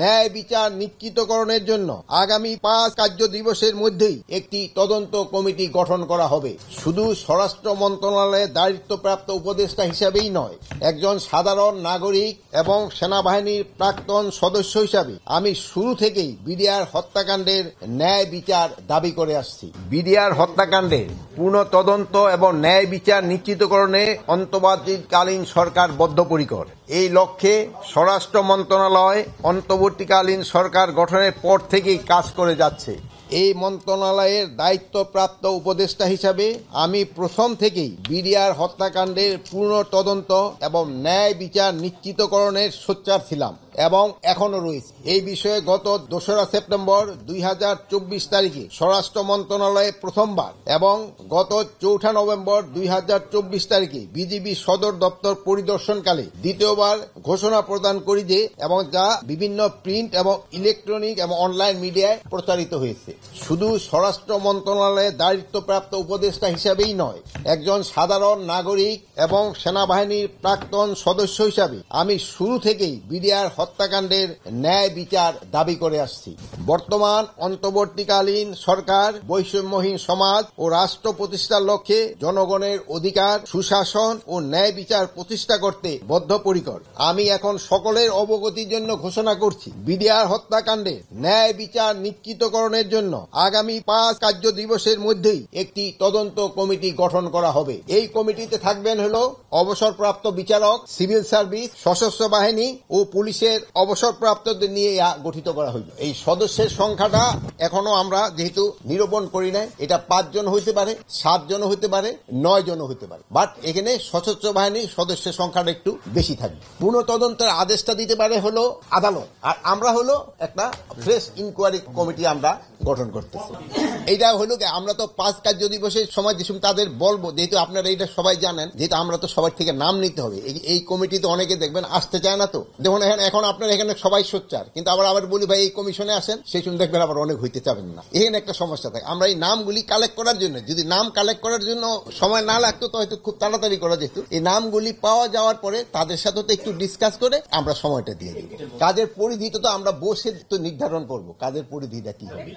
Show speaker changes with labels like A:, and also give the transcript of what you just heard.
A: ন্যায় বিচার নিশ্চিতকরণের জন্য আগামী 5 কার্য দিবসের মধ্যেই একটি তদন্ত কমিটি গঠন করা হবে। শুধু স্বরাষ্ট্র মন্ত্রণালয়ের দায়িত্বপ্রাপ্ত উপদেষ্টা হিসাবেই নয়, একজন সাধারণ নাগরিক এবং সেনাবাহিনীর প্রাক্তন সদস্য হিসাবে আমি শুরু থেকেই বিডিআর হত্যাকাণ্ডের ন্যায় বিচার দাবি করে আসছি। বিডিআর হত্যাকাণ্ডের পূর্ণ তদন্ত এবং ন্যায় বিচার নিশ্চিতকরণে অন্তর্বর্তীকালীন সরকার বদ্ধপরিকর। এই লক্ষ্যে স্বরাষ্ট্র মন্ত্রণালয় অন্তর্বর্তীকালীন সরকার গঠনের পর থেকেই কাজ করে যাচ্ছে। এই মন্ত্রণালয়ের দায়িত্বপ্রাপ্ত উপদেষ্টা হিসাবে আমি প্রথম থেকেই বিডিআর হত্যাকাণ্ডের পূর্ণ তদন্ত এবং ন্যায় বিচার নিশ্চিতকরণের সোচ্চার ছিলাম এবং এখনো রয়েছে। এই বিষয়ে গত 2রা সেপ্টেম্বর 2024 তারিখে স্বরাষ্ট্র মন্ত্রণালয়ে প্রথমবার এবং গত 4 নভেম্বর 2024 তারিখে বিজিবি সদর দপ্তর পরিদর্শনকালে দ্বিতীয়বার ঘোষণা প্রদান করি যে এবং যা বিভিন্ন প্রিন্ট এবং ইলেকট্রনিক এবং অনলাইন মিডিয়ায় প্রচারিত হয়েছে। শুধু স্বরাষ্ট্র মন্ত্রণালয়ের দায়িত্বপ্রাপ্ত উপদেষ্টা হিসাবেই নয়, একজন সাধারণ নাগরিক এবং সেনাবাহিনীর প্রাক্তন সদস্য হিসাবে আমি শুরু থেকেই বিডিআর হত্যাকাণ্ডের ন্যায় বিচার দাবি করে আসছি। বর্তমান অন্তর্বর্তীকালীন সরকার বৈষম্যহীন সমাজ ও রাষ্ট্র প্রতিষ্ঠার লক্ষ্যে জনগণের অধিকার, সুশাসন ও ন্যায় বিচার প্রতিষ্ঠা করতে বদ্ধপরিকর। আমি এখন সকলের অবগতির জন্য ঘোষণা করছি, বিডিআর হত্যাকাণ্ডের ন্যায় বিচার নিশ্চিতকরণের জন্য আগামী 5 কার্য দিবসের মধ্যেই একটি তদন্ত কমিটি গঠন করা হবে। এই কমিটিতে থাকবেন অবসরপ্রাপ্ত বিচারক, সিভিল সার্ভিস, সশস্ত্র বাহিনী ও পুলিশের অবসরপ্রাপ্তদের নিয়ে গঠিত করা হইল। এই সদস্যের সংখ্যাটা এখনো আমরা যেহেতু নিরূপণ করি নাই, এটা 5 জন হইতে পারে, 7 জন হইতে পারে, 9 জন হইতে পারে, বাট এখানে সশস্ত্র বাহিনীর সদস্যের সংখ্যাটা একটু বেশি থাকবে। পুনঃ তদন্তের আদেশটা দিতে পারে আদালত, আর আমরা একটা ফ্রেশ ইনকোয়ারি কমিটি আমরা গঠন করতেছি। এইটা আমরা তো 5 কার্য দিবসের সময় যেসব তাদের বলবো, যেহেতু আপনারা এইটা সবাই জানেন, যেহেতু আমরা তো সবাই থেকে নাম নিতে হবে। এই কমিটিতে অনেকে দেখবেন আসতে চায় না, তো দেখুন এখন আপনার এখানে সবাই সোচ্চার, কিন্তু আবার বলি ভাই এই কমিশনে আসেন, সেই সময় দেখবেন আবার অনেক হইতে চাবেন না। এখানে একটা সমস্যা থাকে। আমরা এই নামগুলি কালেক্ট করার জন্য, যদি নাম কালেক্ট করার জন্য সময় না লাগতো তো হয়তো খুব তাড়াতাড়ি করা যেত। এই নামগুলি পাওয়া যাওয়ার পরে তাদের সাথে তো একটু ডিসকাস করে আমরা সময়টা দিয়ে দিব। কাজের পরিধি তো আমরা বসে তো নির্ধারণ করবো কাজের পরিধিটা কি হবে।